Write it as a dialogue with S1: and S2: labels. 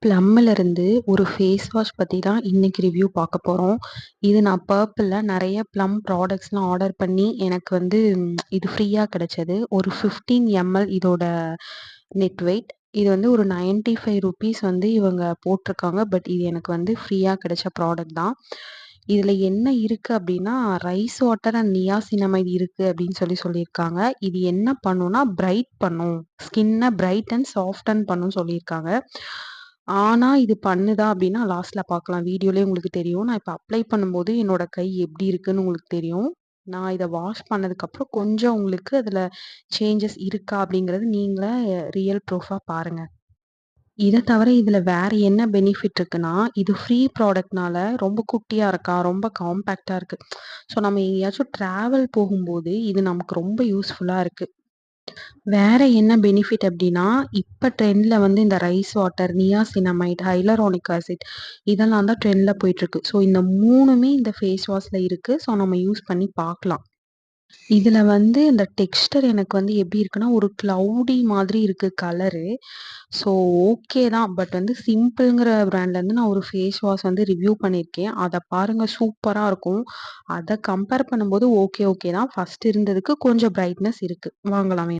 S1: Plumல இருந்து ஒரு face wash பத்தி தான் இன்னைக்கு ரிவ்யூ பார்க்க போறோம். இது நான் Purpleல நெறைய Plum ப்ராடக்ட்ஸ்லாம் ஆர்டர் பண்ணி எனக்கு வந்து இது ஃப்ரீயா கிடைச்சது. ஒரு 15 எம்எல் இதோட நெட் வெயிட். இது வந்து ஒரு ₹95 வந்து இவங்க போட்டிருக்காங்க. பட் இது எனக்கு வந்து ஃப்ரீயா கிடைச்ச ப்ராடக்ட் தான். இதுல என்ன இருக்கு அப்டின்னா, ரைஸ் வாட்டர் அண்ட் நியாசினமைட் இருக்கு அப்டின்னு சொல்லியிருக்காங்க. இது என்ன பண்ணும்னா, பிரைட் பண்ணும். ஸ்கின்ன பிரைட் அண்ட் சாஃப்டன் பண்ணும் சொல்லியிருக்காங்க. ஆனா, இது பண்ணுதா அப்டின்னா, லாஸ்ட்ல பார்க்கலாம். வீடியோலயே உங்களுக்கு தெரியும். நான் இப்ப அப்ளை பண்ணும்போது என்னோட கை எப்டி இருக்குன்னு உங்களுக்கு தெரியும். நான் இத வாஷ் பண்ணதுக்கப்புறம் கொஞ்சம் உங்களுக்கு அதுல சேஞ்சஸ் இருக்கா அப்டிங்கிறது நீங்களே ரியல் ப்ரூஃபா பாருங்க. இத தவிர இதுல வேற என்ன பெனிஃபிட் இருக்குன்னா, இது ஃப்ரீ ப்ராடக்ட்னால ரொம்ப குட்டியா இருக்கா, ரொம்ப காம்பேக்ட்டா இருக்கு. ஸோ நம்ம எங்கேயாச்சும் டிராவல் போகும்போது இது நமக்கு ரொம்ப யூஸ்ஃபுல்லா இருக்கு. வேற என்ன பெனிஃபிட் அப்டின்னா, இப்ப ட்ரெண்ட்ல வந்து இந்த rice water, niacinamide, hyaluronic acid இதெல்லாம் தான் ட்ரெண்ட்ல போயிட்டுருக்கு. ஸோ இந்த 3மே இந்த ஃபேஸ் வாஷ்ல இருக்கு. ஸோ நம்ம யூஸ் பண்ணி பார்க்கலாம். இதுல வந்து இந்த டெக்ஸ்டர் எனக்கு வந்து எப்படி இருக்குன்னா, ஒரு கிளவுடி மாதிரி இருக்கு கலரு. ஸோ ஓகே தான். பட் வந்து சிம்பிள்ங்கிற பிராண்ட்லேருந்து நான் ஒரு ஃபேஸ் வாஷ் வந்து ரிவ்யூ பண்ணியிருக்கேன். அத பாருங்க சூப்பரா இருக்கும். அத கம்பேர் பண்ணும்போது ஓகே தான். ஃபர்ஸ்ட் இருந்ததுக்கு கொஞ்சம் பிரைட்னஸ் இருக்கு. வாங்கலாம்.